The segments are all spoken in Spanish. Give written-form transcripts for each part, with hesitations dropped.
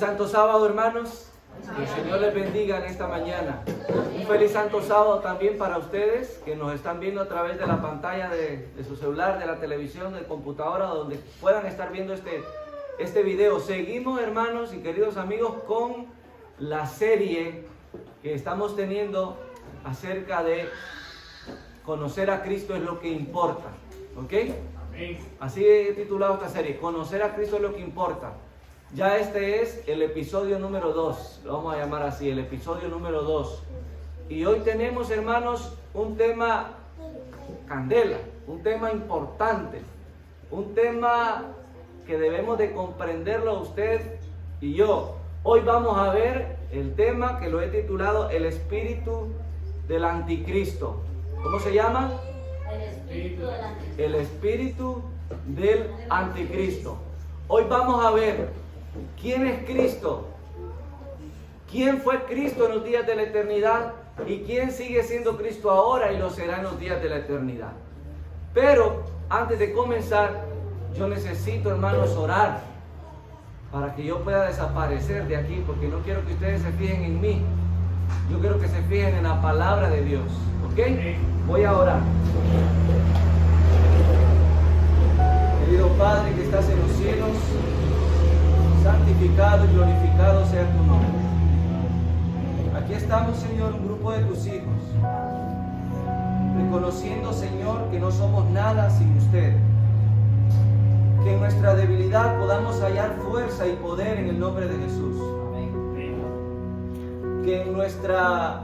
santo sábado, hermanos. Que el Señor les bendiga en esta mañana. Un feliz santo sábado también para ustedes que nos están viendo a través de la pantalla de su celular, de la televisión, de computadora, donde puedan estar viendo este video. Seguimos, hermanos y queridos amigos, con la serie que estamos teniendo acerca de conocer a Cristo es lo que importa. ¿Ok? Así he titulado esta serie, conocer a Cristo es lo que importa. Ya este es el episodio número 2, lo vamos a llamar así, el episodio número 2. Y hoy tenemos, hermanos, un tema candela, un tema importante, un tema que debemos de comprenderlo usted y yo. Hoy vamos a ver el tema que lo he titulado El espíritu del anticristo. ¿Cómo se llama? El espíritu del anticristo. El espíritu del anticristo. Hoy vamos a ver quién es Cristo, quién fue Cristo en los días de la eternidad y quién sigue siendo Cristo ahora y lo será en los días de la eternidad. Pero antes de comenzar, yo necesito, hermanos, orar para que yo pueda desaparecer de aquí, porque no quiero que ustedes se fijen en mí, yo quiero que se fijen en la palabra de Dios. ¿Ok? Voy a orar. Querido Padre que estás en los cielos, santificado y glorificado sea tu nombre. Aquí estamos, Señor, un grupo de tus hijos, reconociendo, Señor, que no somos nada sin usted. Que en nuestra debilidad podamos hallar fuerza y poder en el nombre de Jesús. Que en nuestra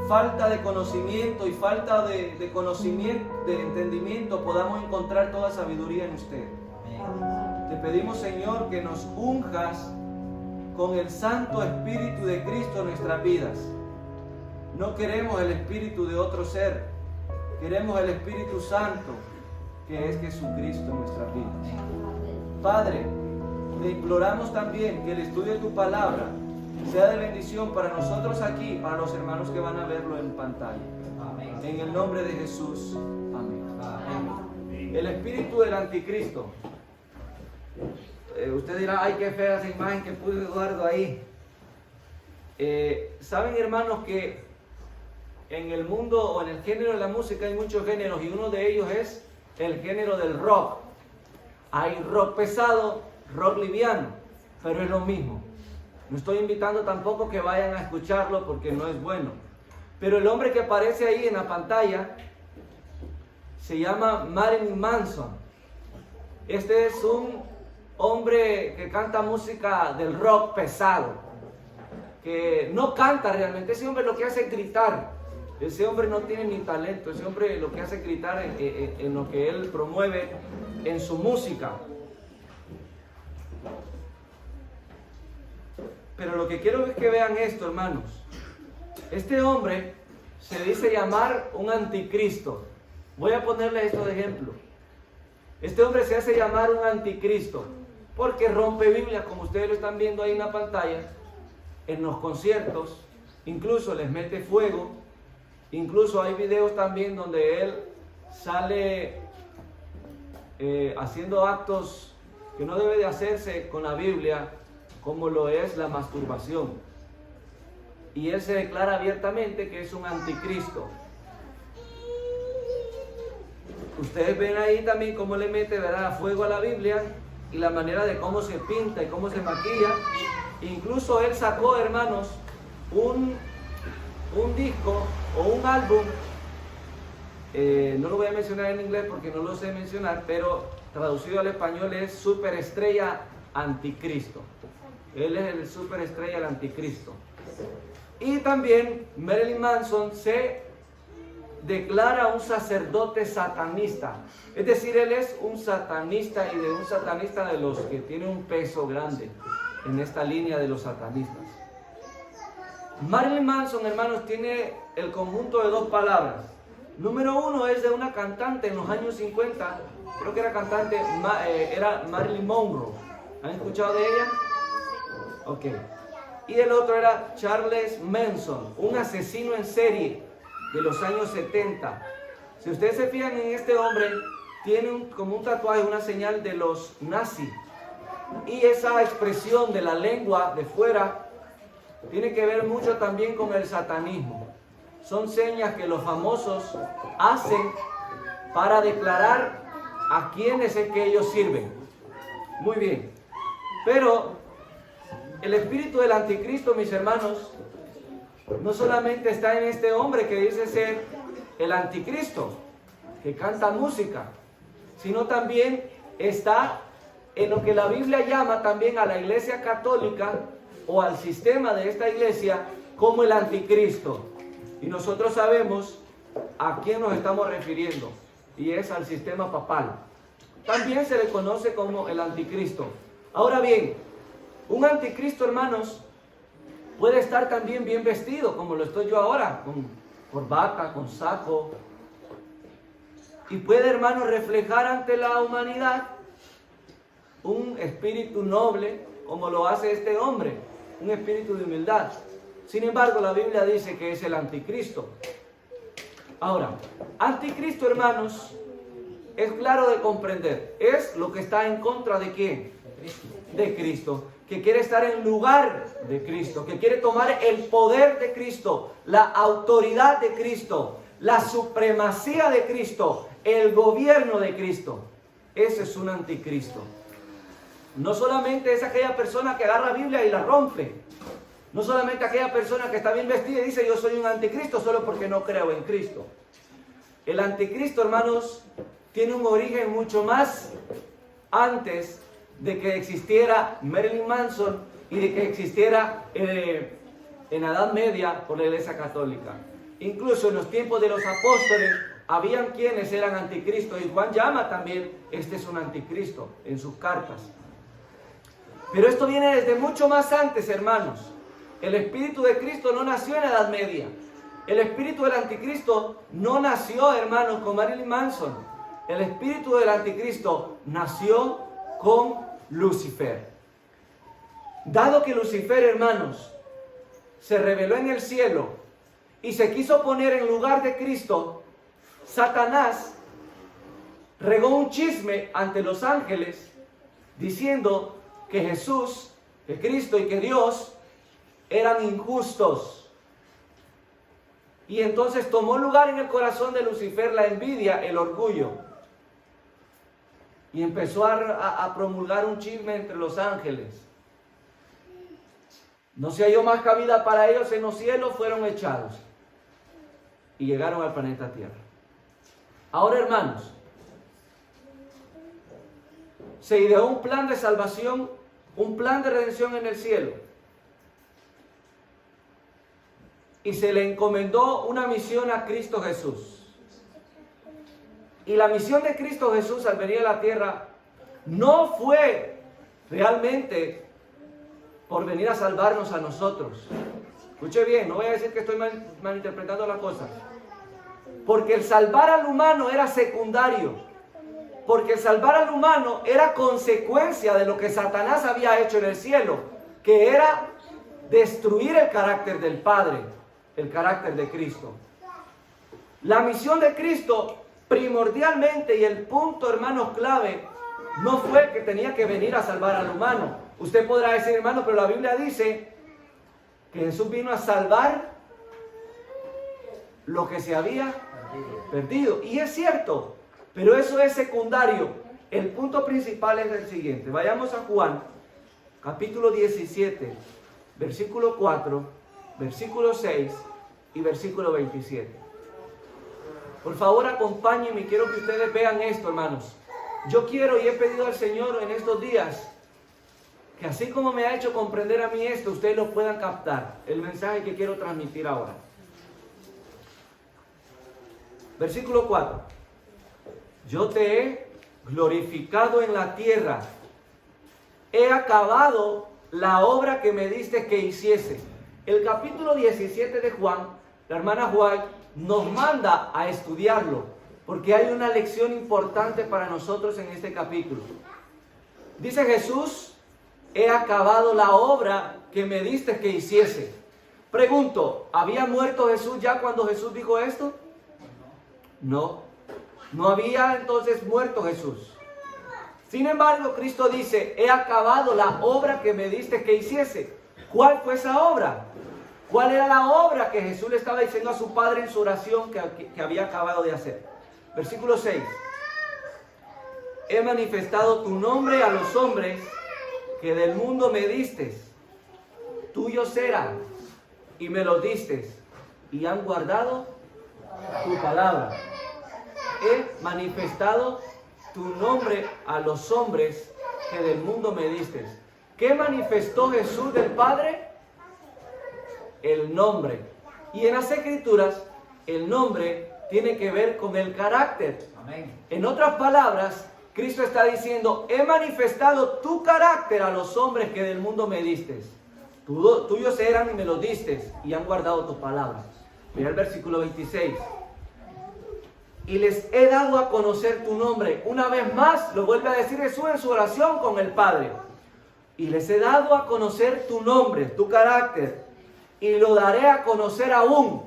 falta de conocimiento y falta de conocimiento, de entendimiento, podamos encontrar toda sabiduría en usted. Te pedimos, Señor, que nos unjas con el Santo Espíritu de Cristo en nuestras vidas. No queremos el espíritu de otro ser, queremos el Espíritu Santo, que es Jesucristo en nuestras vidas. Padre, te imploramos también que el estudio de tu palabra sea de bendición para nosotros aquí, para los hermanos que van a verlo en pantalla. En el nombre de Jesús. Amén. El espíritu del anticristo. Usted dirá, ay, qué fea esa imagen que puso Eduardo ahí. Saben, hermanos, que en el mundo o en el género de la música hay muchos géneros y uno de ellos es el género del rock. Hay rock pesado, rock liviano, pero es lo mismo. No estoy invitando tampoco que vayan a escucharlo porque no es bueno. Pero el hombre que aparece ahí en la pantalla se llama Marilyn Manson. Este es un hombre que canta música del rock pesado, que no canta realmente. Ese hombre lo que hace es gritar. Ese hombre no tiene ni talento. Ese hombre lo que hace es gritar en lo que él promueve en su música. Pero lo que quiero es que vean esto, hermanos. Este hombre se dice llamar un anticristo. Voy a ponerle esto de ejemplo. Este hombre se hace llamar un anticristo porque rompe Biblia, como ustedes lo están viendo ahí en la pantalla, en los conciertos, incluso les mete fuego, incluso hay videos también donde él sale haciendo actos que no debe de hacerse con la Biblia, como lo es la masturbación. Y él se declara abiertamente que es un anticristo. Ustedes ven ahí también cómo le mete, ¿verdad?, fuego a la Biblia y la manera de cómo se pinta y cómo se maquilla. Incluso él sacó, hermanos, un disco o un álbum, no lo voy a mencionar en inglés porque no lo sé mencionar, pero traducido al español es Superestrella Anticristo. Él es el superestrella del anticristo. Y también Marilyn Manson se declara un sacerdote satanista. Es decir, él es un satanista y de un satanista de los que tiene un peso grande en esta línea de los satanistas. Marilyn Manson, hermanos, tiene el conjunto de dos palabras. Número uno es de una cantante en los años 50, creo que era cantante, era Marilyn Monroe. ¿Han escuchado de ella? Ok. Y el otro era Charles Manson, un asesino en serie de los años 70. Si ustedes se fijan en este hombre, tiene como un tatuaje, una señal de los nazis. Y esa expresión de la lengua de fuera tiene que ver mucho también con el satanismo. Son señas que los famosos hacen para declarar a quiénes es que ellos sirven. Muy bien. Pero el espíritu del anticristo, mis hermanos, no solamente está en este hombre que dice ser el anticristo, que canta música, sino también está en lo que la Biblia llama también a la iglesia católica o al sistema de esta iglesia como el anticristo. Y nosotros sabemos a quién nos estamos refiriendo, y es al sistema papal. También se le conoce como el anticristo. Ahora bien, un anticristo, hermanos, puede estar también bien vestido, como lo estoy yo ahora, con corbata, con saco. Y puede, hermanos, reflejar ante la humanidad un espíritu noble, como lo hace este hombre, un espíritu de humildad. Sin embargo, la Biblia dice que es el anticristo. Ahora, anticristo, hermanos, es claro de comprender. Es lo que está en contra de ¿quién? De Cristo. Que quiere estar en lugar de Cristo. Que quiere tomar el poder de Cristo. La autoridad de Cristo. La supremacía de Cristo. El gobierno de Cristo. Ese es un anticristo. No solamente es aquella persona que agarra la Biblia y la rompe. No solamente aquella persona que está bien vestida y dice yo soy un anticristo solo porque no creo en Cristo. El anticristo, hermanos, tiene un origen mucho más antes de que existiera Marilyn Manson y de que existiera en la Edad Media por la Iglesia Católica. Incluso en los tiempos de los apóstoles habían quienes eran anticristos, y Juan llama también, este es un anticristo, en sus cartas. Pero esto viene desde mucho más antes, hermanos. El Espíritu de Cristo no nació en la Edad Media. El Espíritu del Anticristo no nació, hermanos, con Marilyn Manson. El Espíritu del Anticristo nació con Lucifer. Dado que Lucifer, hermanos, se rebeló en el cielo y se quiso poner en lugar de Cristo, Satanás regó un chisme ante los ángeles diciendo que Jesús, que Cristo y que Dios eran injustos. Y entonces tomó lugar en el corazón de Lucifer la envidia, el orgullo. Y empezó a promulgar un chisme entre los ángeles. No se halló más cabida para ellos en los cielos, fueron echados. Y llegaron al planeta Tierra. Ahora, hermanos, se ideó un plan de salvación, un plan de redención en el cielo. Y se le encomendó una misión a Cristo Jesús. Y la misión de Cristo Jesús al venir a la tierra no fue realmente por venir a salvarnos a nosotros. Escuche bien, no voy a decir que estoy malinterpretando la cosa. Porque el salvar al humano era secundario. Porque el salvar al humano era consecuencia de lo que Satanás había hecho en el cielo, que era destruir el carácter del Padre, el carácter de Cristo. La misión de Cristo primordialmente, y el punto, hermanos, clave, no fue que tenía que venir a salvar al humano. Usted podrá decir, hermano, pero la Biblia dice que Jesús vino a salvar lo que se había perdido. Y es cierto, pero eso es secundario. El punto principal es el siguiente. Vayamos a Juan, capítulo 17, versículo 4, versículo 6 y versículo 27. Por favor, acompáñenme, quiero que ustedes vean esto, hermanos. Yo quiero y he pedido al Señor en estos días que así como me ha hecho comprender a mí esto, ustedes lo puedan captar, el mensaje que quiero transmitir ahora. Versículo 4. Yo te he glorificado en la tierra, he acabado la obra que me diste que hiciese. El capítulo 17 de Juan, la hermana White nos manda a estudiarlo, porque hay una lección importante para nosotros en este capítulo. Dice Jesús, he acabado la obra que me diste que hiciese. Pregunto, ¿había muerto Jesús ya cuando Jesús dijo esto? No, no había entonces muerto Jesús. Sin embargo, Cristo dice, he acabado la obra que me diste que hiciese. ¿Cuál fue esa obra? ¿Cuál era la obra que Jesús le estaba diciendo a su Padre en su oración que había acabado de hacer? Versículo 6. He manifestado tu nombre a los hombres que del mundo me diste. Tuyos eran y me los diste y han guardado tu palabra. He manifestado tu nombre a los hombres que del mundo me diste. ¿Qué manifestó Jesús del Padre? El nombre. Y en las Escrituras, el nombre tiene que ver con el carácter. Amén. En otras palabras, Cristo está diciendo, he manifestado tu carácter a los hombres que del mundo me diste. Tuyos eran y me los diste y han guardado tu palabra. Mira el versículo 26. Y les he dado a conocer tu nombre. Una vez más, lo vuelve a decir Jesús en su oración con el Padre. Y les he dado a conocer tu nombre, tu carácter. Y lo daré a conocer aún.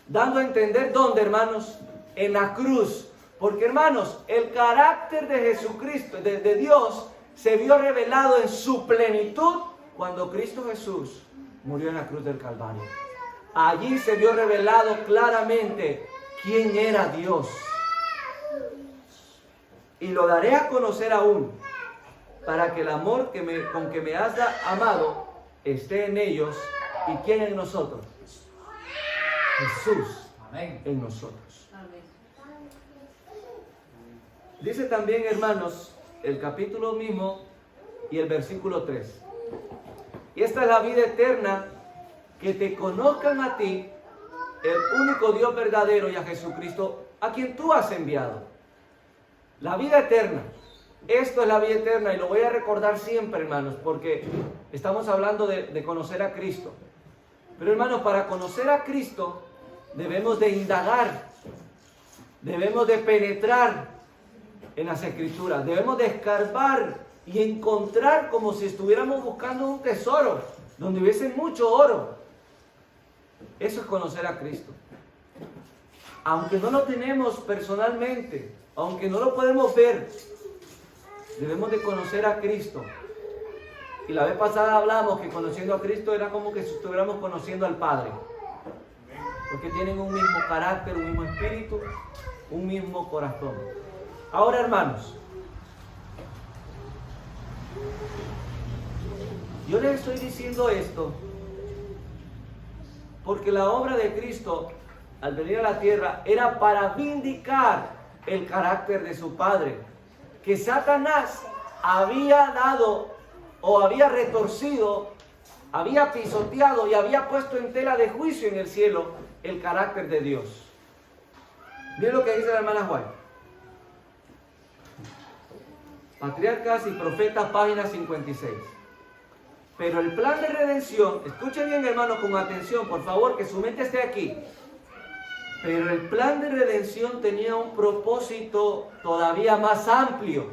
Dando a entender dónde, hermanos, en la cruz. Porque, hermanos, el carácter de Jesucristo, de Dios, se vio revelado en su plenitud cuando Cristo Jesús murió en la cruz del Calvario. Allí se vio revelado claramente quién era Dios. Y lo daré a conocer aún, para que el amor con que me has amado esté en ellos. ¿Y quién en nosotros? Jesús. Amén. En nosotros. Amén. Dice también, hermanos, el capítulo mismo y el versículo 3. Y esta es la vida eterna, que te conozcan a ti, el único Dios verdadero, y a Jesucristo, a quien tú has enviado. La vida eterna. Esto es la vida eterna y lo voy a recordar siempre, hermanos, porque estamos hablando de conocer a Cristo. Pero, hermanos, para conocer a Cristo debemos de indagar, debemos de penetrar en las Escrituras, debemos de escarbar y encontrar como si estuviéramos buscando un tesoro donde hubiese mucho oro. Eso es conocer a Cristo. Aunque no lo tenemos personalmente, aunque no lo podemos ver, debemos de conocer a Cristo. Y la vez pasada hablamos que conociendo a Cristo era como que si estuviéramos conociendo al Padre. Porque tienen un mismo carácter, un mismo espíritu, un mismo corazón. Ahora, hermanos, yo les estoy diciendo esto porque la obra de Cristo al venir a la tierra era para vindicar el carácter de su Padre, que Satanás había dado o había retorcido, había pisoteado y había puesto en tela de juicio en el cielo el carácter de Dios. Miren lo que dice la hermana White. Patriarcas y Profetas, página 56. Pero el plan de redención, escuchen bien, hermano, con atención, por favor, que su mente esté aquí. Pero el plan de redención tenía un propósito todavía más amplio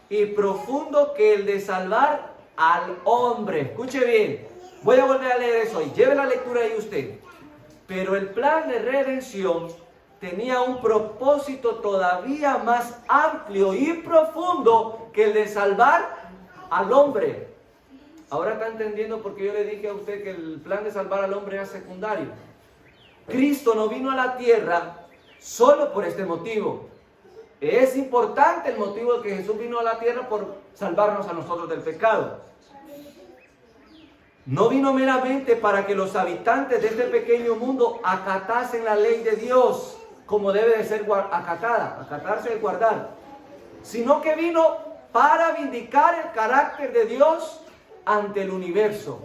y profundo que el de salvar al hombre. Escuche bien, voy a volver a leer eso y lleve la lectura ahí usted. Pero el plan de redención tenía un propósito todavía más amplio y profundo que el de salvar al hombre. Ahora está entendiendo por qué yo le dije a usted que el plan de salvar al hombre era secundario. Cristo no vino a la tierra solo por este motivo. Es importante el motivo de que Jesús vino a la tierra por salvarnos a nosotros del pecado. No vino meramente para que los habitantes de este pequeño mundo acatasen la ley de Dios como debe de ser acatarse y guardar, sino que vino para vindicar el carácter de Dios ante el universo.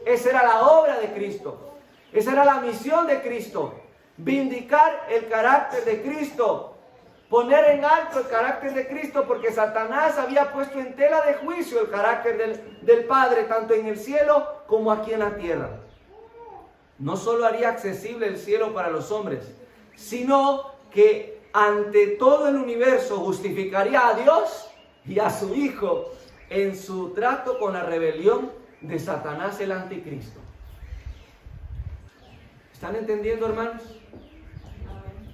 Esa era la obra de Cristo. Esa era la misión de Cristo. Vindicar el carácter de Cristo. Poner en alto el carácter de Cristo, porque Satanás había puesto en tela de juicio el carácter del Padre, tanto en el cielo como aquí en la tierra. No solo haría accesible el cielo para los hombres, sino que ante todo el universo justificaría a Dios y a su Hijo en su trato con la rebelión de Satanás, el anticristo. ¿Están entendiendo, hermanos?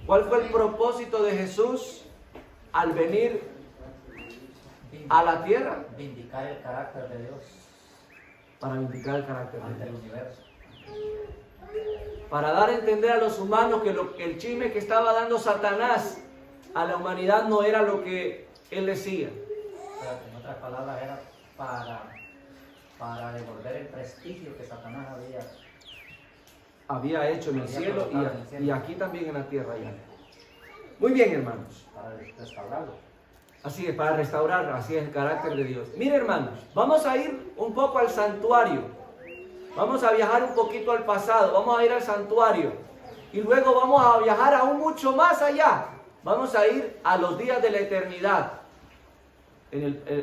¿Cuál fue el propósito de Jesús al venir a la tierra. Vindicar el carácter de Dios Para vindicar el carácter de ante Dios. el universo. Para dar a entender a los humanos que el chisme que estaba dando Satanás a la humanidad no era lo que él decía. Pero en otras palabras era para devolver el prestigio que Satanás Había hecho en el Había cielo colocado en el cielo. y aquí también en la tierra ya. Muy bien, hermanos. para restaurarlo. Así es, para restaurar, así es el carácter de Dios. Mire, hermanos, vamos a ir un poco al santuario. Vamos a viajar un poquito al pasado. Vamos a ir al santuario. Y luego vamos a viajar aún mucho más allá. Vamos a ir a los días de la eternidad.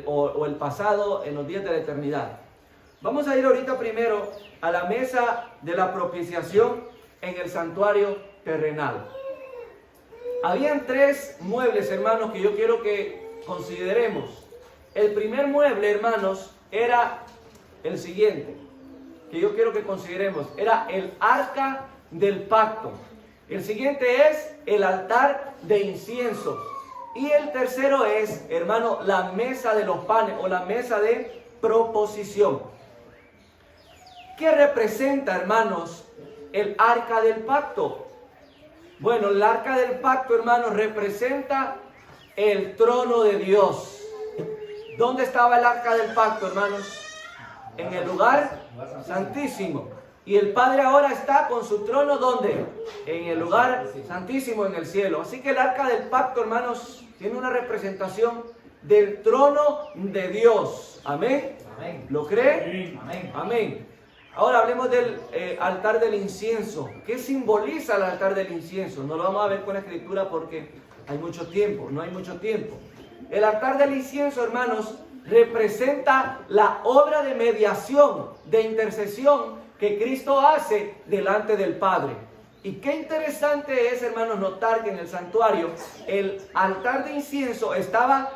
O el pasado en los días de la eternidad. Vamos a ir ahorita primero a la mesa de la propiciación en el santuario terrenal. Habían 3 muebles, hermanos, que yo quiero que consideremos. El primer mueble, hermanos, era el siguiente, que yo quiero que consideremos. Era el arca del pacto. El siguiente es el altar de incienso. Y el tercero es, hermano, la mesa de los panes o la mesa de proposición. ¿Qué representa, hermanos, el arca del pacto? Bueno, el arca del pacto, hermanos, representa el trono de Dios. ¿Dónde estaba el arca del pacto, hermanos? En el lugar santísimo. Y el Padre ahora está con su trono, ¿dónde? En el lugar santísimo, en el cielo. Así que el arca del pacto, hermanos, tiene una representación del trono de Dios. ¿Amén? Amén. ¿Lo cree? Amén. Amén. Ahora hablemos del altar del incienso. ¿Qué simboliza el altar del incienso? No lo vamos a ver con la escritura porque hay mucho tiempo, no hay mucho tiempo. El altar del incienso, hermanos, representa la obra de mediación, de intercesión que Cristo hace delante del Padre. Y qué interesante es, hermanos, notar que en el santuario el altar de incienso estaba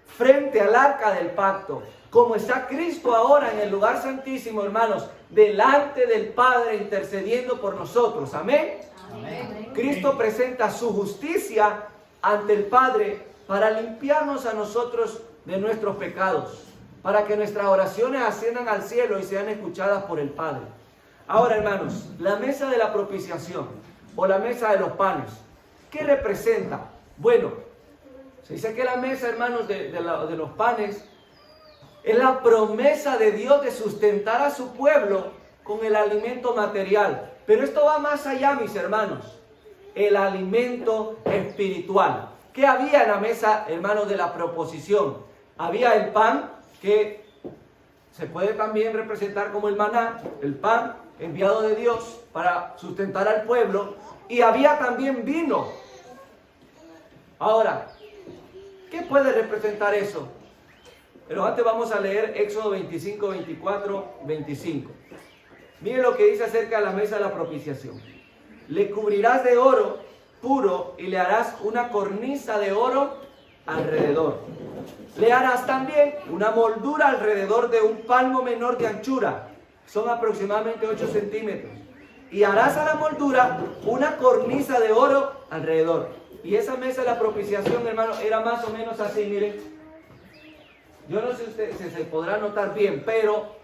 frente al arca del pacto. Como está Cristo ahora en el lugar santísimo, hermanos, delante del Padre intercediendo por nosotros. Amén. Amén. Cristo presenta su justicia ante el Padre para limpiarnos a nosotros de nuestros pecados, para que nuestras oraciones asciendan al cielo y sean escuchadas por el Padre. Ahora, hermanos, la mesa de la propiciación o la mesa de los panes, ¿qué representa? Bueno, se dice que la mesa, hermanos, de los panes es la promesa de Dios de sustentar a su pueblo con el alimento material. Pero esto va más allá, mis hermanos. El alimento espiritual. ¿Qué había en la mesa, hermanos, de la proposición? Había el pan, que se puede también representar como el maná, el pan enviado de Dios para sustentar al pueblo. Y había también vino. Ahora, ¿qué puede representar eso? Pero antes vamos a leer Éxodo 25, 24, 25. Miren lo que dice acerca de la mesa de la propiciación. Le cubrirás de oro puro y le harás una cornisa de oro alrededor. Le harás también una moldura alrededor de un palmo menor de anchura. Son aproximadamente 8 centímetros. Y harás a la moldura una cornisa de oro alrededor. Y esa mesa de la propiciación, hermano, era más o menos así, miren. Yo no sé si se podrá notar bien, pero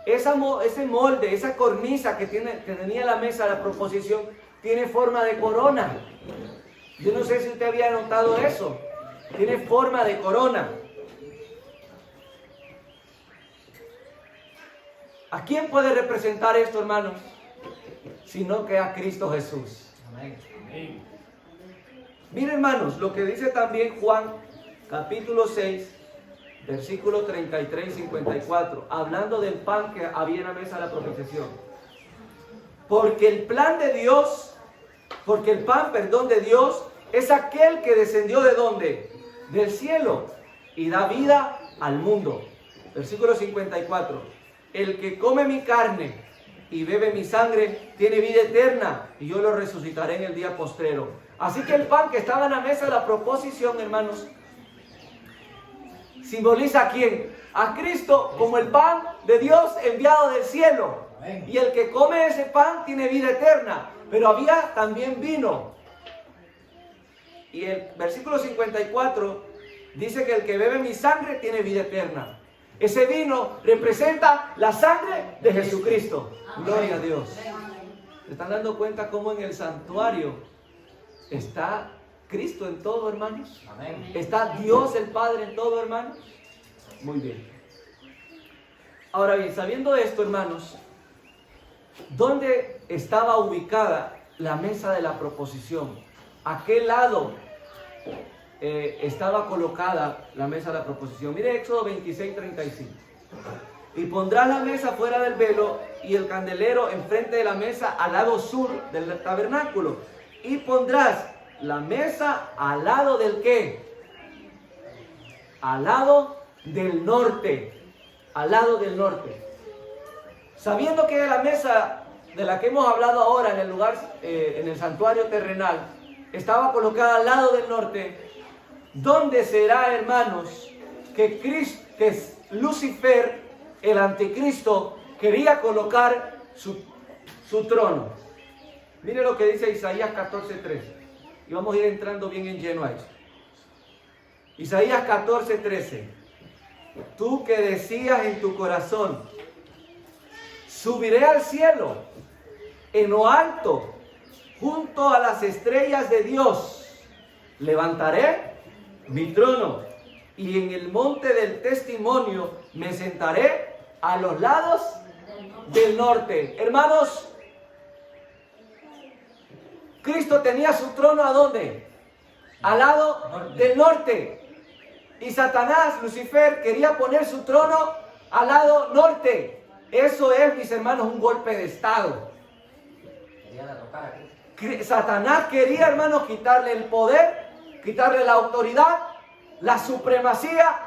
ese molde, esa cornisa que tenía la mesa de la proposición, tiene forma de corona. Yo no sé si usted había notado eso. Tiene forma de corona. ¿A quién puede representar esto, hermanos? Sino que a Cristo Jesús. Amén. Miren, hermanos, lo que dice también Juan, capítulo 6, versículo 33 y 54, hablando del pan que había en la mesa de la propiciación. Porque el pan de Dios es aquel que descendió ¿de dónde? Del cielo y da vida al mundo. Versículo 54. El que come mi carne y bebe mi sangre tiene vida eterna y yo lo resucitaré en el día postrero. Así que el pan que estaba en la mesa de la proposición, hermanos, simboliza ¿a quién? A Cristo como el pan de Dios enviado del cielo. Amén. Y el que come ese pan tiene vida eterna. Pero había también vino. Y el versículo 54 dice que el que bebe mi sangre tiene vida eterna. Ese vino representa la sangre de Jesucristo. Gloria a Dios. ¿Se están dando cuenta cómo en el santuario está Cristo en todo, hermanos? Amén. ¿Está Dios el Padre en todo, hermanos? Muy bien. Ahora bien, sabiendo esto, hermanos, ¿dónde estaba ubicada la mesa de la proposición? ¿A qué lado estaba colocada la mesa de la proposición? Mire Éxodo 26:35. Y pondrás la mesa fuera del velo y el candelero enfrente de la mesa al lado sur del tabernáculo. Y pondrás la mesa al lado del ¿qué? Al lado del norte. Al lado del norte. Sabiendo que la mesa de la que hemos hablado ahora en el lugar, en el santuario terrenal, estaba colocada al lado del norte, ¿dónde será, hermanos, que Lucifer, el anticristo, quería colocar su trono? Mire lo que dice Isaías 14:13. Y vamos a ir entrando bien en lleno a esto. Isaías 14:13. Tú que decías en tu corazón, subiré al cielo, en lo alto, junto a las estrellas de Dios, levantaré mi trono, y en el monte del testimonio me sentaré a los lados del norte. Hermanos, Cristo tenía su trono ¿a dónde? Al lado del norte. Y Satanás, Lucifer, quería poner su trono al lado norte. Eso es, mis hermanos, un golpe de estado. Quería derrocar a Cristo. Satanás quería, hermanos, quitarle el poder, quitarle la autoridad, la supremacía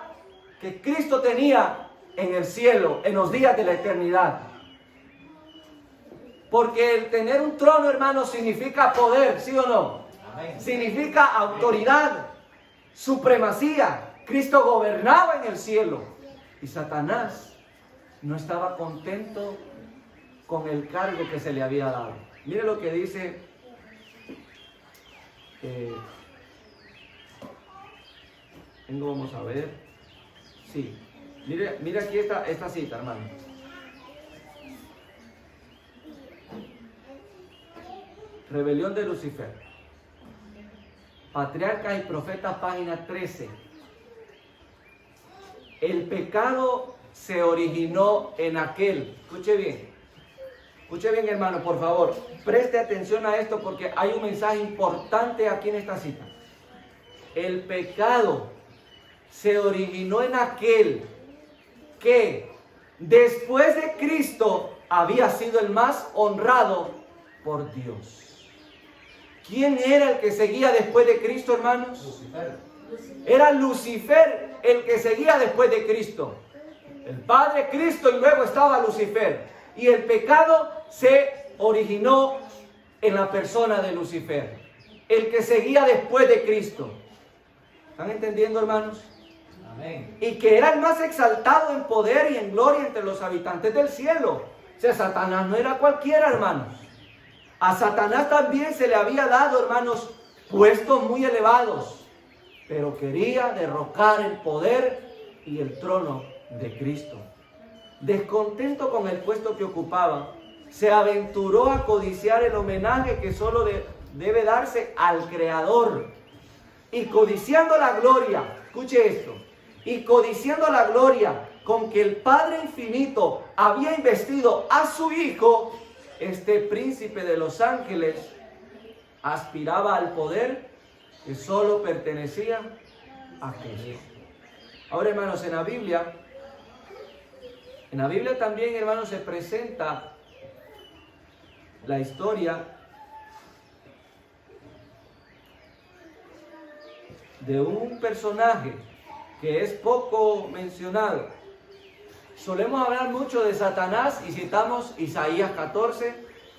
que Cristo tenía en el cielo, en los días de la eternidad. Porque el tener un trono, hermanos, significa poder, ¿sí o no? Amén. Significa autoridad, supremacía. Cristo gobernaba en el cielo y Satanás no estaba contento con el cargo que se le había dado. Mire lo que dice vamos a ver. Sí, mire aquí esta cita, hermano. Rebelión de Lucifer. Patriarcas y Profetas, página 13. El pecado se originó en aquel. Escuche bien, hermano, por favor. Preste atención a esto porque hay un mensaje importante aquí en esta cita. El pecado se originó en aquel que después de Cristo había sido el más honrado por Dios. ¿Quién era el que seguía después de Cristo, hermanos? Lucifer. Era Lucifer el que seguía después de Cristo. El Padre, Cristo, y luego estaba Lucifer. Y el pecado se originó en la persona de Lucifer, el que seguía después de Cristo. ¿Están entendiendo, hermanos? Amén. Y que era el más exaltado en poder y en gloria entre los habitantes del cielo. O sea, Satanás no era cualquiera, hermanos. A Satanás también se le había dado, hermanos, puestos muy elevados, pero quería derrocar el poder y el trono de Cristo. Descontento con el puesto que ocupaba, se aventuró a codiciar el homenaje que solo debe darse al Creador. Y codiciando la gloria, escuche esto, y codiciando la gloria con que el Padre Infinito había investido a su Hijo, este príncipe de los ángeles aspiraba al poder que solo pertenecía a Cristo. Ahora, hermanos, en la Biblia también, hermanos, se presenta la historia de un personaje que es poco mencionado. Solemos hablar mucho de Satanás y citamos Isaías 14,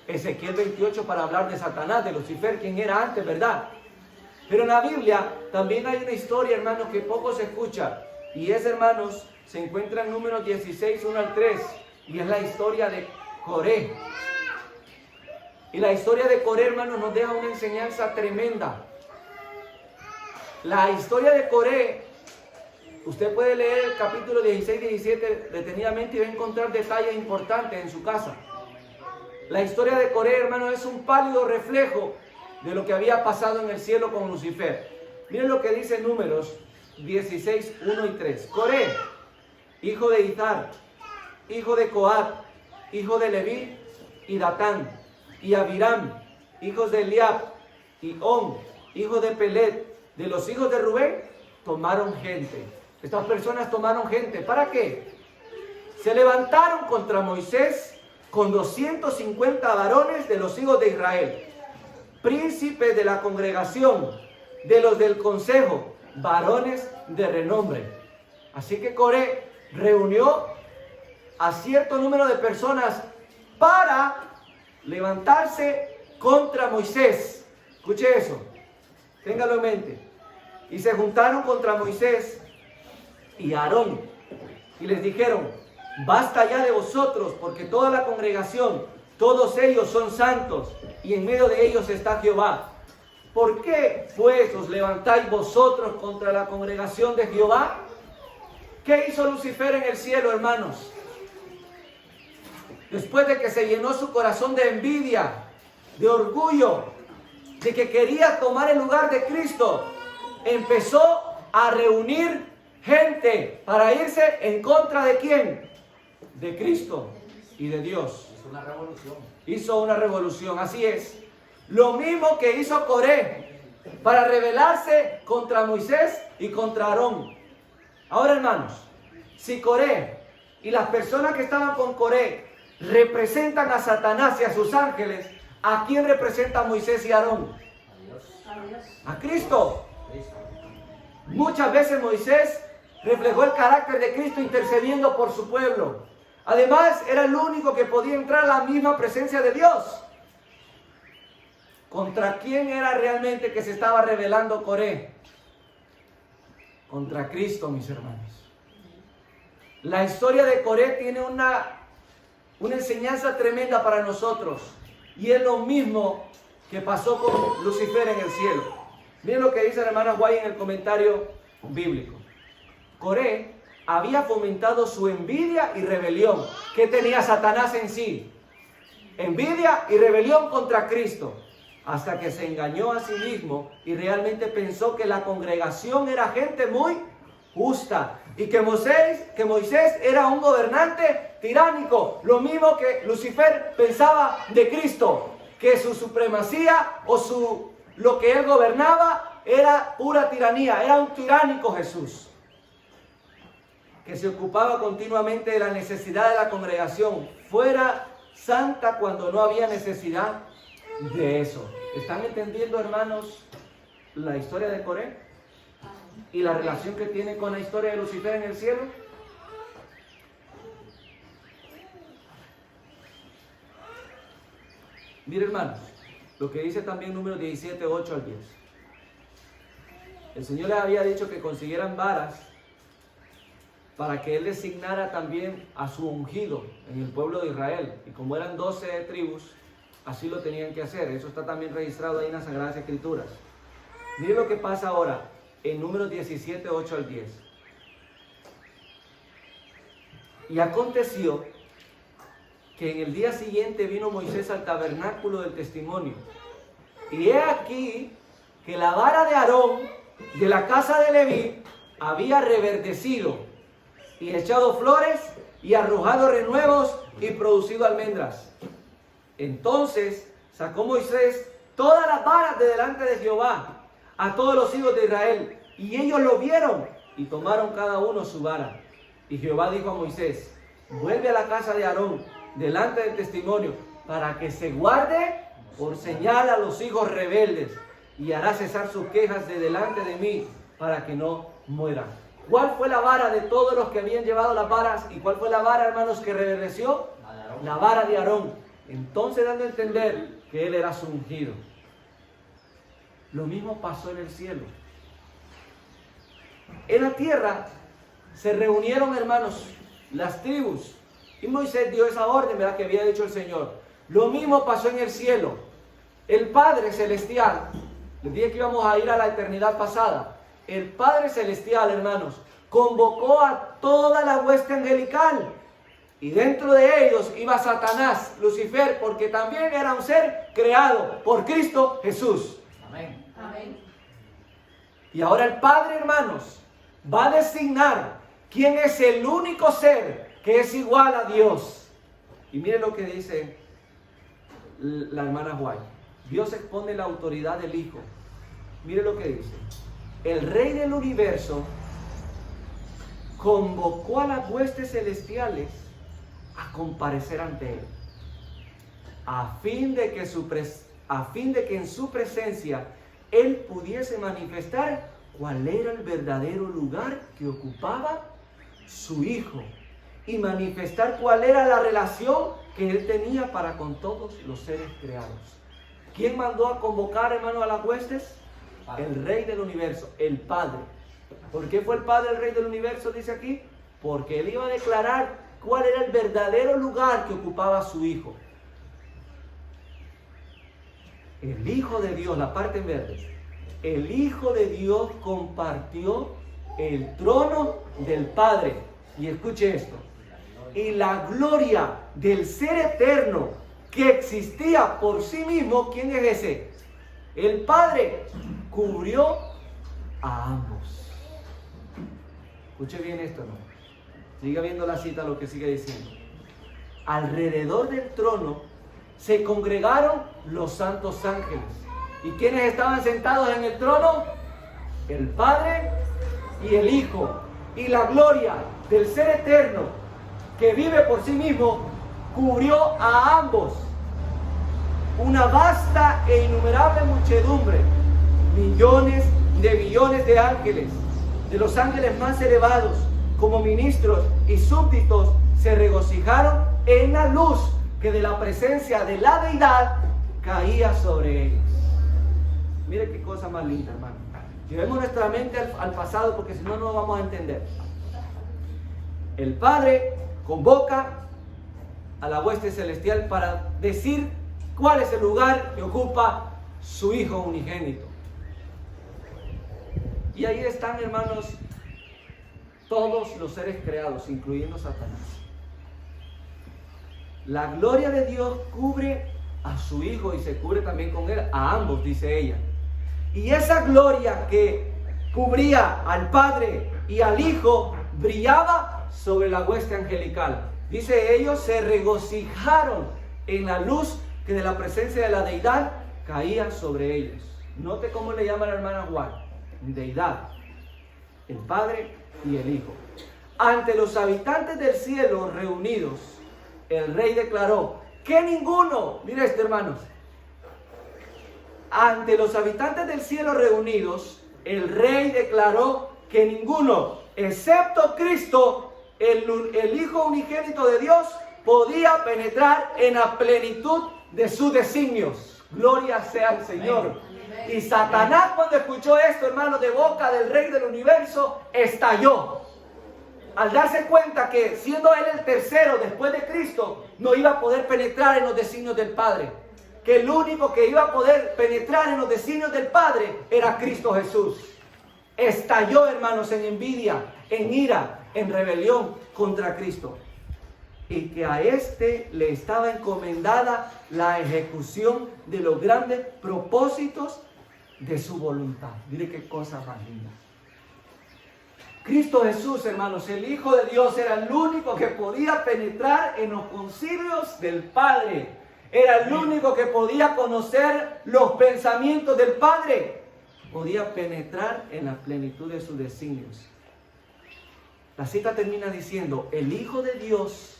Ezequiel 28 para hablar de Satanás, de Lucifer, quien era antes, ¿verdad? Pero en la Biblia también hay una historia, hermanos, que poco se escucha. Y es, hermanos, se encuentra en Números 16, 1 al 3. Y es la historia de Coré. Y la historia de Coré, hermanos, nos deja una enseñanza tremenda. La historia de Coré, usted puede leer el capítulo 16 y 17 detenidamente y va a encontrar detalles importantes en su casa. La historia de Coré, hermano, es un pálido reflejo de lo que había pasado en el cielo con Lucifer. Miren lo que dice Números 16, 1 y 3. Coré, hijo de Izar, hijo de Coat, hijo de Leví y Datán, y Abiram, hijos de Eliab, y On, hijo de Pelet, de los hijos de Rubén, tomaron gente. Estas personas tomaron gente. ¿Para qué? Se levantaron contra Moisés con 250 varones de los hijos de Israel, príncipes de la congregación, de los del consejo, varones de renombre. Así que Coré reunió a cierto número de personas para levantarse contra Moisés. Escuche eso, téngalo en mente. Y se juntaron contra Moisés y Aarón y les dijeron: basta ya de vosotros, porque toda la congregación, todos ellos son santos, y en medio de ellos está Jehová. ¿Por qué pues os levantáis vosotros contra la congregación de Jehová? ¿Qué hizo Lucifer en el cielo, hermanos? Después de que se llenó su corazón de envidia, de orgullo, de que quería tomar el lugar de Cristo, empezó a reunir gente para irse en contra de ¿quién? De Cristo y de Dios. Hizo una revolución. Hizo una revolución, así es. Lo mismo que hizo Coré para rebelarse contra Moisés y contra Aarón. Ahora, hermanos, si Coré y las personas que estaban con Coré representan a Satanás y a sus ángeles, ¿a quién representa Moisés y Aarón? A Dios. A Cristo. Cristo. Muchas veces Moisés reflejó el carácter de Cristo intercediendo por su pueblo. Además, era el único que podía entrar a la misma presencia de Dios. ¿Contra quién era realmente que se estaba rebelando Coré? Contra Cristo, mis hermanos. La historia de Coré tiene una enseñanza tremenda para nosotros. Y es lo mismo que pasó con Lucifer en el cielo. Miren lo que dice la hermana Guay en el comentario bíblico. Coré había fomentado su envidia y rebelión. ¿Qué tenía Satanás en sí? Envidia y rebelión contra Cristo. Hasta que se engañó a sí mismo y realmente pensó que la congregación era gente muy justa. Y que Moisés era un gobernante tiránico. Lo mismo que Lucifer pensaba de Cristo. Que su supremacía o lo que él gobernaba era pura tiranía. Era un tiránico Jesús. Que se ocupaba continuamente de la necesidad de la congregación. Fuera santa cuando no había necesidad de eso. ¿Están entendiendo, hermanos, la historia de Coré? ¿Y la relación que tiene con la historia de Lucifer en el cielo? Mire, hermanos, lo que dice también número 17, 8 al 10. El Señor les había dicho que consiguieran varas para que Él designara también a su ungido en el pueblo de Israel. Y como eran 12 tribus, así lo tenían que hacer. Eso está también registrado ahí en las Sagradas Escrituras. Miren lo que pasa ahora en números 17, 8 al 10. Y aconteció que en el día siguiente vino Moisés al tabernáculo del testimonio. Y he aquí que la vara de Aarón de la casa de Leví había reverdecido y echado flores y arrojado renuevos y producido almendras. Entonces sacó Moisés todas las varas de delante de Jehová a todos los hijos de Israel, y ellos lo vieron y tomaron cada uno su vara. Y Jehová dijo a Moisés: vuelve a la casa de Aarón delante del testimonio, para que se guarde por señal a los hijos rebeldes, y hará cesar sus quejas de delante de mí, para que no mueran. ¿Cuál fue la vara de todos los que habían llevado las varas? ¿Y cuál fue la vara, hermanos, que reverdeció? La vara de Aarón. Entonces, dando a entender que él era su ungido. Lo mismo pasó en el cielo. En la tierra se reunieron, hermanos, las tribus, y Moisés dio esa orden, ¿verdad?, que había dicho el Señor. Lo mismo pasó en el cielo. El Padre Celestial, les dije que íbamos a ir a la eternidad pasada. el Padre Celestial, hermanos, convocó a toda la hueste angelical. Y dentro de ellos iba Satanás, Lucifer, porque también era un ser creado por Cristo Jesús. Amén. Amén. Y ahora el Padre, hermanos, va a designar quién es el único ser que es igual a Dios. Y miren lo que dice la hermana White. Dios expone la autoridad del Hijo. Miren lo que dice. El Rey del universo convocó a las huestes celestiales a comparecer ante Él, a fin de que en su presencia Él pudiese manifestar cuál era el verdadero lugar que ocupaba su Hijo y manifestar cuál era la relación que Él tenía para con todos los seres creados. ¿Quién mandó a convocar, hermano, a las huestes? El Rey del universo, el Padre. ¿Por qué fue el Padre el Rey del universo? Dice aquí, porque Él iba a declarar cuál era el verdadero lugar que ocupaba su Hijo. El Hijo de Dios, la parte en verde, el Hijo de Dios compartió el trono del Padre. Y escuche esto. Y la gloria del ser eterno que existía por sí mismo, ¿quién es ese? El Padre cubrió a ambos. Escuche bien esto, ¿no? Siga viendo la cita, lo que sigue diciendo. Alrededor del trono se congregaron los santos ángeles. ¿Y quiénes estaban sentados en el trono? El Padre y el Hijo. Y la gloria del ser eterno que vive por sí mismo cubrió a ambos. Una vasta e innumerable muchedumbre, millones de billones de ángeles, de los ángeles más elevados, como ministros y súbditos, se regocijaron en la luz que de la presencia de la deidad caía sobre ellos. Mire qué cosa más linda, hermano. Llevemos nuestra mente al pasado, porque si no, no lo vamos a entender. El Padre convoca a la hueste celestial para decir cuál es el lugar que ocupa su Hijo unigénito. Y ahí están, hermanos, todos los seres creados, incluyendo Satanás. La gloria de Dios cubre a su Hijo y se cubre también con Él, a ambos, dice ella. Y esa gloria que cubría al Padre y al Hijo brillaba sobre la hueste angelical. Dice, ellos se regocijaron en la luz que de la presencia de la deidad caía sobre ellos. Note cómo le llama la hermana Juan. Deidad, el Padre y el Hijo. Ante los habitantes del cielo reunidos, el Rey declaró que ninguno, mira esto, hermanos, ante los habitantes del cielo reunidos, el Rey declaró que ninguno, excepto Cristo, el Hijo unigénito de Dios, podía penetrar en la plenitud de sus designios. Gloria sea al Señor. Y Satanás, cuando escuchó esto, hermano, de boca del Rey del universo, estalló. Al darse cuenta que siendo Él el tercero después de Cristo, no iba a poder penetrar en los designios del Padre. Que el único que iba a poder penetrar en los designios del Padre era Cristo Jesús. Estalló, hermanos, en envidia, en ira, en rebelión contra Cristo. Y que a este le estaba encomendada la ejecución de los grandes propósitos de su voluntad. Mire qué cosa más linda. Cristo Jesús, hermanos, el Hijo de Dios, era el único que podía penetrar en los concilios del Padre. Era el único que podía conocer los pensamientos del Padre. Podía penetrar en la plenitud de sus designios. La cita termina diciendo, el Hijo de Dios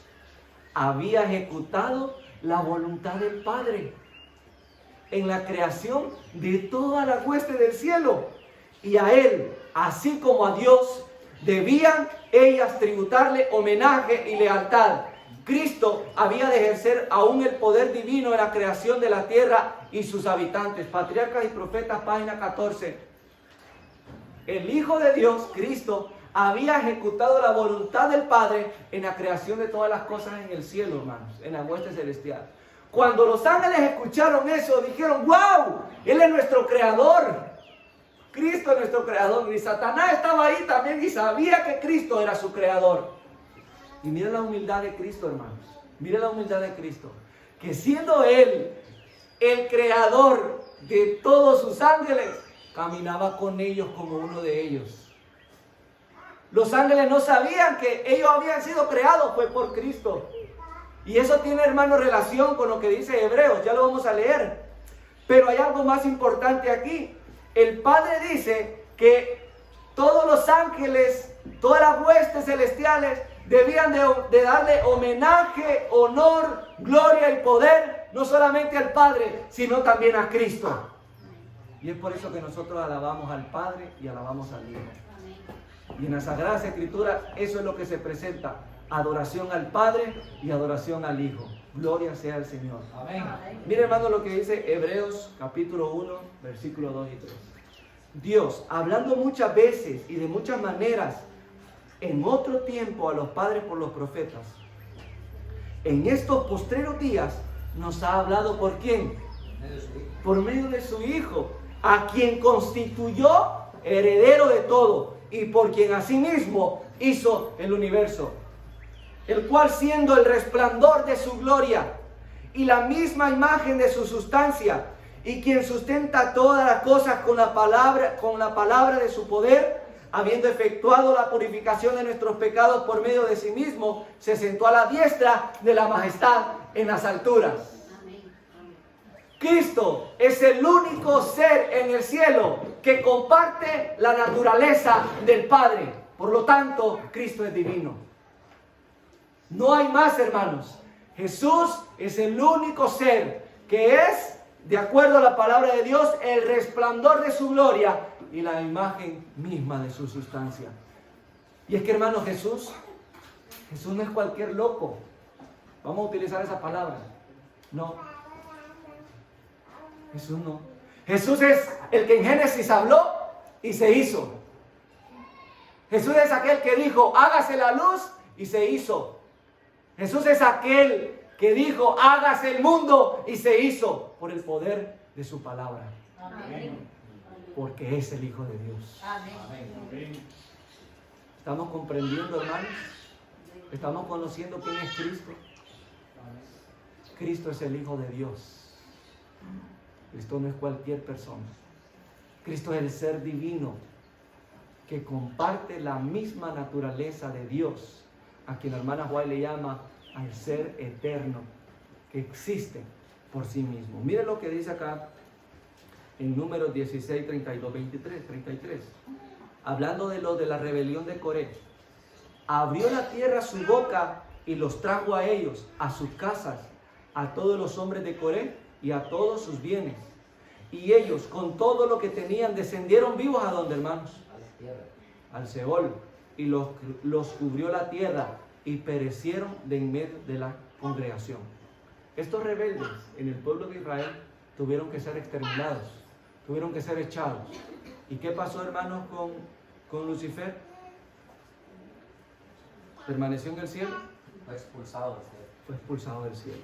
había ejecutado la voluntad del Padre en la creación de toda la hueste del cielo. Y a Él, así como a Dios, debían ellas tributarle homenaje y lealtad. Cristo había de ejercer aún el poder divino en la creación de la tierra y sus habitantes. Patriarcas y Profetas, página 14. El Hijo de Dios, Cristo, había ejecutado la voluntad del Padre en la creación de todas las cosas en el cielo, hermanos, en la hueste celestial. Cuando los ángeles escucharon eso, dijeron, ¡wow! Él es nuestro creador. Cristo es nuestro creador. Y Satanás estaba ahí también y sabía que Cristo era su creador. Y mira la humildad de Cristo, hermanos. Mira la humildad de Cristo. Que siendo Él el creador de todos sus ángeles, caminaba con ellos como uno de ellos. Los ángeles no sabían que ellos habían sido creados, fue por Cristo. Y eso tiene, hermano, relación con lo que dice Hebreos, ya lo vamos a leer. Pero hay algo más importante aquí. El Padre dice que todos los ángeles, todas las huestes celestiales, debían de darle homenaje, honor, gloria y poder, no solamente al Padre, sino también a Cristo. Y es por eso que nosotros alabamos al Padre y alabamos al Hijo. Y en la Sagrada Escritura eso es lo que se presenta. Adoración al Padre y adoración al Hijo. Gloria sea al Señor. Amén. Mire, hermano, lo que dice Hebreos capítulo 1, versículos 2 y 3. Dios, hablando muchas veces y de muchas maneras, en otro tiempo a los padres por los profetas, en estos postreros días nos ha hablado ¿por quién? Por medio de su Hijo, a quien constituyó heredero de todo y por quien asimismo hizo el universo, el cual siendo el resplandor de su gloria y la misma imagen de su sustancia, y quien sustenta todas las cosas con la palabra de su poder, habiendo efectuado la purificación de nuestros pecados por medio de sí mismo, se sentó a la diestra de la majestad en las alturas. Cristo es el único ser en el cielo que comparte la naturaleza del Padre. Por lo tanto, Cristo es divino. No hay más, hermanos. Jesús es el único ser que es, de acuerdo a la palabra de Dios, el resplandor de su gloria y la imagen misma de su sustancia. Y es que, hermanos, Jesús no es cualquier loco. Vamos a utilizar esa palabra. No. Jesús no. Jesús es el que en Génesis habló y se hizo. Jesús es aquel que dijo, hágase la luz y se hizo. Jesús es aquel que dijo, hágase el mundo y se hizo por el poder de su palabra. Amén. Porque es el Hijo de Dios. Amén. ¿Estamos comprendiendo, hermanos? ¿Estamos conociendo quién es Cristo? Cristo es el Hijo de Dios. Cristo no es cualquier persona. Cristo es el ser divino que comparte la misma naturaleza de Dios, a quien la hermana White le llama al ser eterno, que existe por sí mismo. Mire lo que dice acá en Números 16, 32, 23, 33. Hablando de la rebelión de Coré. Abrió la tierra su boca y los trajo a ellos, a sus casas, a todos los hombres de Coré y a todos sus bienes. Y ellos, con todo lo que tenían, descendieron vivos ¿a dónde, hermanos? Al Seol. Y los cubrió la tierra y perecieron de en medio de la congregación. Estos rebeldes en el pueblo de Israel tuvieron que ser exterminados, tuvieron que ser echados. ¿Y qué pasó, hermanos, con Lucifer? ¿Permaneció en el cielo? Fue expulsado del cielo. Fue expulsado del cielo.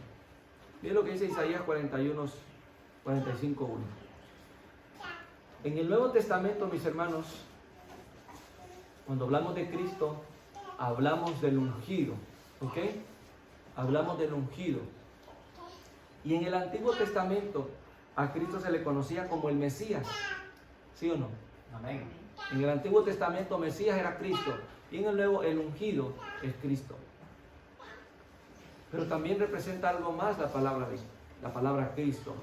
Miren lo que dice Isaías 41, 45, 1. En el Nuevo Testamento, mis hermanos, cuando hablamos de Cristo, hablamos del ungido, ¿ok? Hablamos del ungido. Y en el Antiguo Testamento, a Cristo se le conocía como el Mesías, ¿sí o no? Amén. En el Antiguo Testamento, Mesías era Cristo, y en el Nuevo, el ungido es Cristo. Pero también representa algo más la palabra Cristo,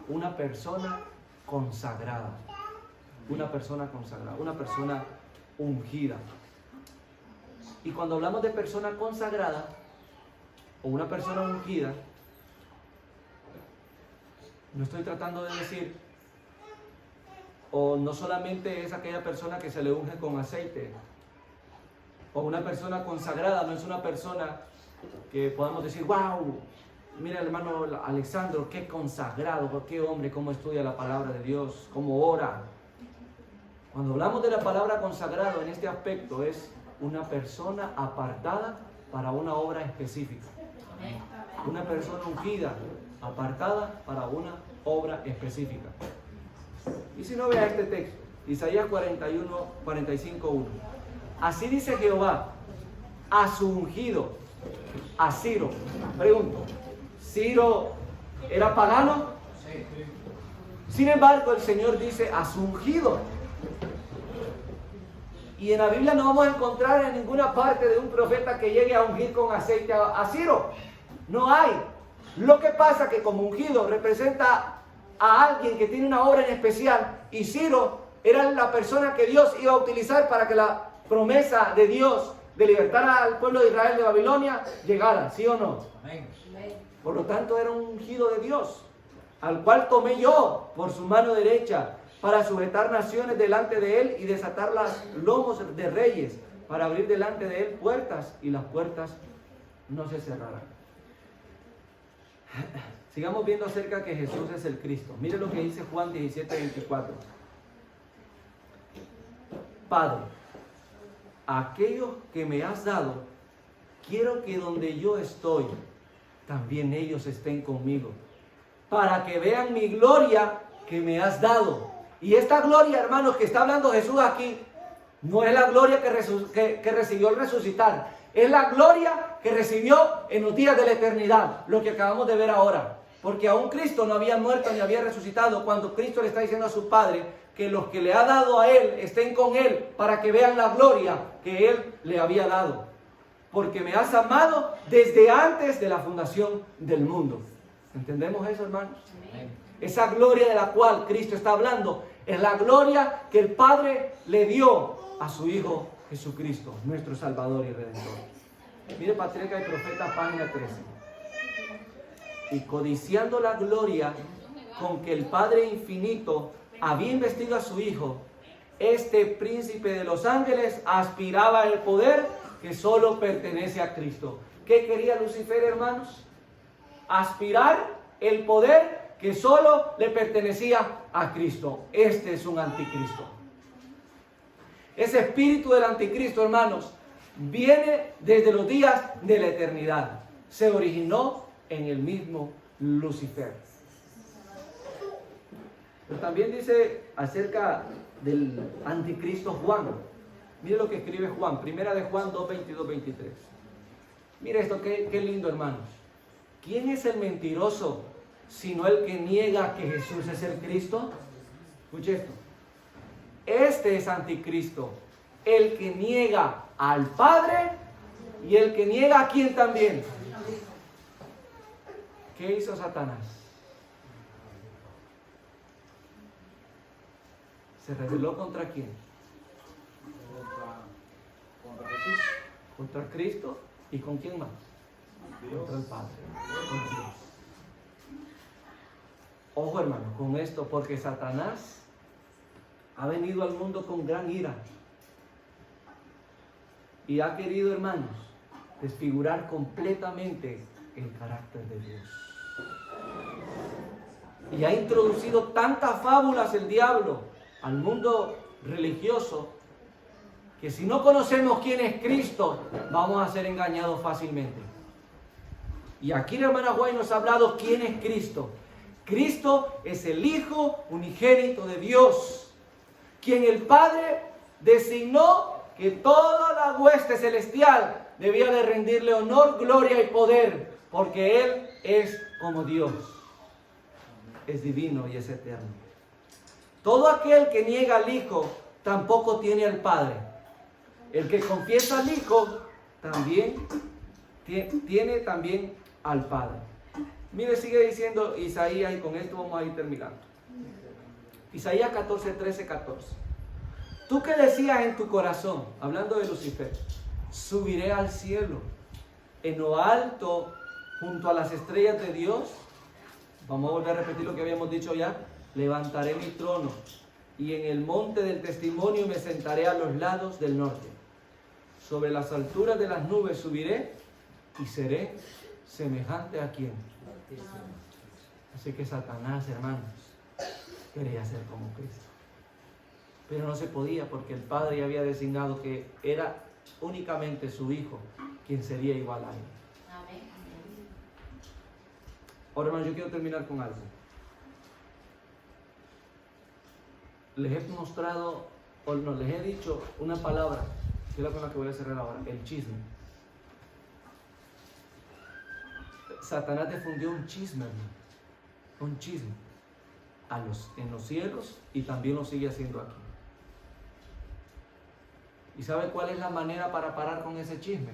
una persona consagrada, una persona ungida. Y cuando hablamos de persona consagrada o una persona ungida, no estoy tratando de decir, o no solamente es aquella persona que se le unge con aceite, o una persona consagrada no es una persona que podamos decir, wow, mira el hermano Alexandro, qué consagrado, qué hombre, cómo estudia la palabra de Dios, cómo ora. Cuando hablamos de la palabra consagrado en este aspecto es una persona apartada para una obra específica. Una persona ungida, apartada para una obra específica. Y si no, vea este texto. Isaías 41, 45, 1. Así dice Jehová a su ungido, a Ciro. Pregunto, ¿Ciro era pagano? Sí. Sin embargo, el Señor dice a su ungido. Y en la Biblia no vamos a encontrar en ninguna parte de un profeta que llegue a ungir con aceite a Ciro. No hay. Lo que pasa que como ungido representa a alguien que tiene una obra en especial, y Ciro era la persona que Dios iba a utilizar para que la promesa de Dios de libertar al pueblo de Israel de Babilonia llegara, ¿sí o no? Amén. Por lo tanto era un ungido de Dios, al cual tomé yo por su mano derecha para sujetar naciones delante de él y desatar los lomos de reyes, para abrir delante de él puertas, y las puertas no se cerrarán. Sigamos viendo acerca de que Jesús es el Cristo. Mire lo que dice Juan 17, 24. Padre, aquellos que me has dado, quiero que donde yo estoy, también ellos estén conmigo, para que vean mi gloria que me has dado. Y esta gloria, hermanos, que está hablando Jesús aquí, no es la gloria que recibió al resucitar, es la gloria que recibió en los días de la eternidad, lo que acabamos de ver ahora. Porque aún Cristo no había muerto ni había resucitado, cuando Cristo le está diciendo a su Padre que los que le ha dado a Él estén con Él para que vean la gloria que Él le había dado. Porque me has amado desde antes de la fundación del mundo. ¿Entendemos eso, hermanos? Esa gloria de la cual Cristo está hablando es la gloria que el Padre le dio a su Hijo Jesucristo, nuestro Salvador y Redentor. Mire, Patriarca y Profeta, página 13. Y codiciando la gloria con que el Padre infinito había investido a su Hijo, este príncipe de los ángeles aspiraba al poder que solo pertenece a Cristo. ¿Qué quería Lucifer, hermanos? Aspirar el poder que solo le pertenecía a Cristo. Este es un anticristo. Ese espíritu del anticristo, hermanos, viene desde los días de la eternidad. Se originó en el mismo Lucifer. Pero también dice acerca del anticristo Juan. Mire lo que escribe Juan, primera de Juan 2, 22, 23. Mire esto, qué lindo, hermanos. ¿Quién es el mentiroso sino el que niega que Jesús es el Cristo? Escuche esto. Este es anticristo, el que niega al Padre y el que niega a quién también. ¿Qué hizo Satanás? ¿Se rebeló contra quién? Contra Jesús. Contra Cristo. ¿Y con quién más? Contra el Padre. Con Dios. Ojo, hermano, con esto, porque Satanás ha venido al mundo con gran ira y ha querido, hermanos, desfigurar completamente el carácter de Dios. Y ha introducido tantas fábulas el diablo al mundo religioso que si no conocemos quién es Cristo, vamos a ser engañados fácilmente. Y aquí la hermana White nos ha hablado quién es Cristo. Cristo es el Hijo unigénito de Dios, quien el Padre designó que toda la hueste celestial debía de rendirle honor, gloria y poder, porque Él es como Dios. Es divino y es eterno. Todo aquel que niega al Hijo tampoco tiene al Padre. El que confiesa al Hijo también tiene también al Padre. Mire, sigue diciendo Isaías, y con esto vamos a ir terminando. Isaías 14, 13, 14. Tú que decías en tu corazón, hablando de Lucifer, subiré al cielo, en lo alto, junto a las estrellas de Dios. Vamos a volver a repetir lo que habíamos dicho ya. Levantaré mi trono, y en el monte del testimonio me sentaré a los lados del norte. Sobre las alturas de las nubes subiré, y seré semejante a quién. Así que Satanás, hermanos, quería ser como Cristo, pero no se podía, porque el Padre ya había designado que era únicamente su Hijo quien sería igual a él. Amén. Ahora, hermanos, yo quiero terminar con algo. les he mostrado, o no, les he dicho una palabra, que es la con la que voy a cerrar ahora, el chisme. Satanás difundió un chisme, hermano, un chisme en los cielos, y también lo sigue haciendo aquí. ¿Y sabe cuál es la manera para parar con ese chisme?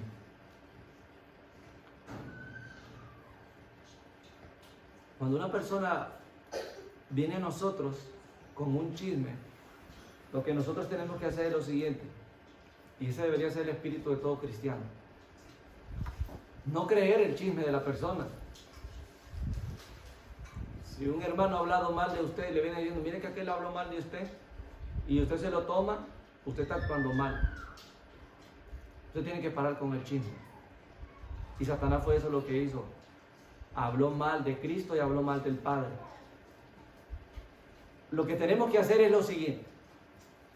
Cuando una persona viene a nosotros con un chisme, lo que nosotros tenemos que hacer es lo siguiente, y ese debería ser el espíritu de todo cristiano: no creer el chisme de la persona. Si un hermano ha hablado mal de usted y le viene diciendo, mire que aquel habló mal de usted, y usted se lo toma, usted está actuando mal. Usted tiene que parar con el chisme. Y Satanás fue eso lo que hizo. Habló mal de Cristo y habló mal del Padre. Lo que tenemos que hacer es lo siguiente: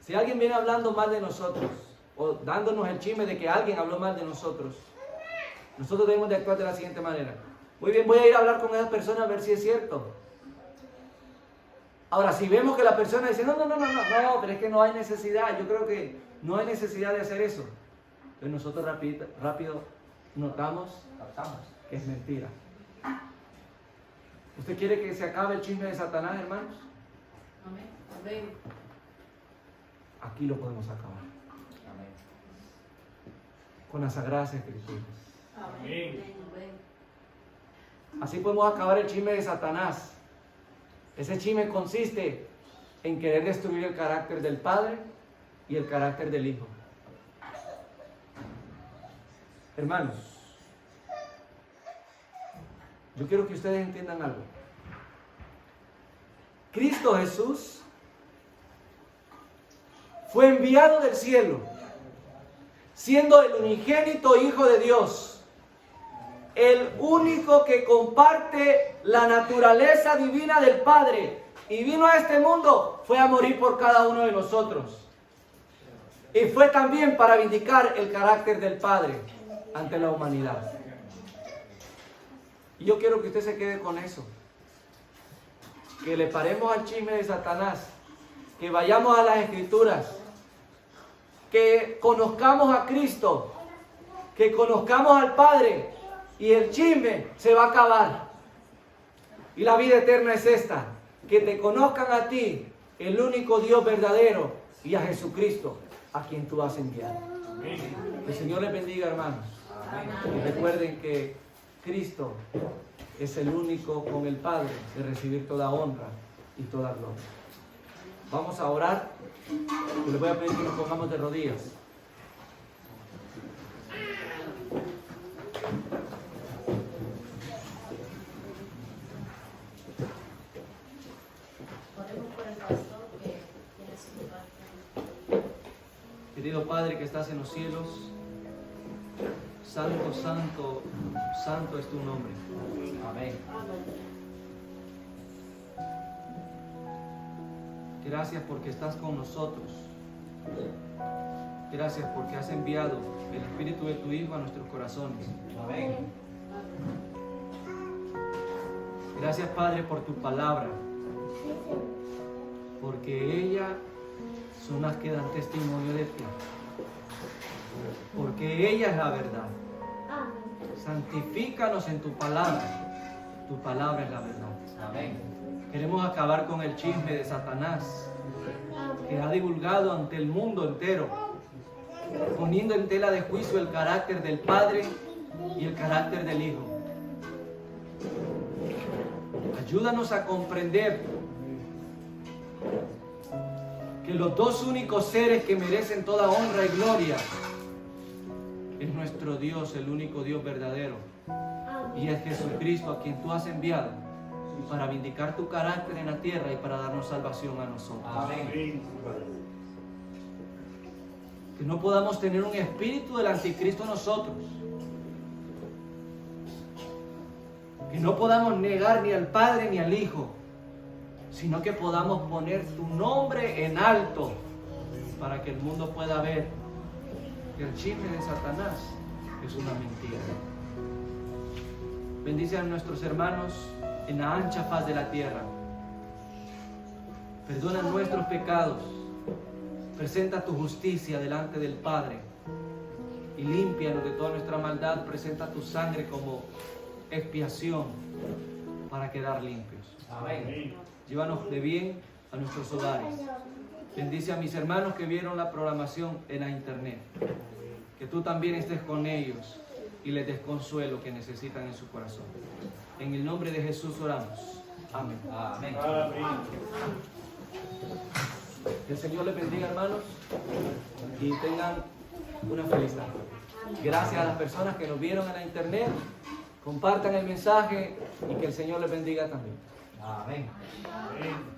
si alguien viene hablando mal de nosotros, o dándonos el chisme de que alguien habló mal de nosotros, nosotros debemos de actuar de la siguiente manera: muy bien, voy a ir a hablar con esa persona a ver si es cierto. Ahora, si vemos que la persona dice, no, pero es que no hay necesidad, yo creo que no hay necesidad de hacer eso, entonces nosotros rápido notamos que es mentira. ¿Usted quiere que se acabe el chisme de Satanás, hermanos? Amén. Aquí lo podemos acabar. Amén. Con las Sagradas Escrituras. Amén. Así podemos acabar el chisme de Satanás. Ese chisme consiste en querer destruir el carácter del Padre y el carácter del Hijo. Hermanos, yo quiero que ustedes entiendan algo. Cristo Jesús fue enviado del cielo, siendo el unigénito Hijo de Dios, el único que comparte la naturaleza divina del Padre, y vino a este mundo, fue a morir por cada uno de nosotros, y fue también para vindicar el carácter del Padre ante la humanidad. Y yo quiero que usted se quede con eso, que le paremos al chisme de Satanás, que vayamos a las Escrituras, que conozcamos a Cristo, que conozcamos al Padre, y el chisme se va a acabar. Y la vida eterna es esta: que te conozcan a ti, el único Dios verdadero, y a Jesucristo, a quien tú has enviado. El Señor les bendiga, hermanos. Y recuerden que Cristo es el único con el Padre de recibir toda honra y toda gloria. Vamos a orar. Y les voy a pedir que nos pongamos de rodillas. Querido Padre que estás en los cielos, santo, santo, santo es tu nombre. Amén. Gracias porque estás con nosotros. Gracias porque has enviado el Espíritu de tu Hijo a nuestros corazones. Amén. Gracias, Padre, por tu palabra, porque ellas son las que dan testimonio de ti, porque ella es la verdad. Santifícanos en tu palabra es la verdad. Amén. Queremos acabar con el chisme de Satanás, que ha divulgado ante el mundo entero, poniendo en tela de juicio el carácter del Padre y el carácter del Hijo. Ayúdanos a comprender que los dos únicos seres que merecen toda honra y gloria es nuestro Dios, el único Dios verdadero, y es Jesucristo, a quien tú has enviado para vindicar tu carácter en la tierra y para darnos salvación a nosotros. Amén. Que no podamos tener un espíritu del anticristo en nosotros, que no podamos negar ni al Padre ni al Hijo, sino que podamos poner tu nombre en alto para que el mundo pueda ver que el chisme de Satanás es una mentira. Bendice a nuestros hermanos en la ancha faz de la tierra. Perdona nuestros pecados. Presenta tu justicia delante del Padre y límpianos de toda nuestra maldad. Presenta tu sangre como expiación para quedar limpios. Amén. Llévanos de bien a nuestros hogares. Bendice a mis hermanos que vieron la programación en la internet. Que tú también estés con ellos y les des consuelo que necesitan en su corazón. En el nombre de Jesús oramos. Amén. Amén. Amén. Que el Señor les bendiga, hermanos, y tengan una feliz tarde. Gracias a las personas que nos vieron en la internet. Compartan el mensaje y que el Señor les bendiga también. Amén. Amén.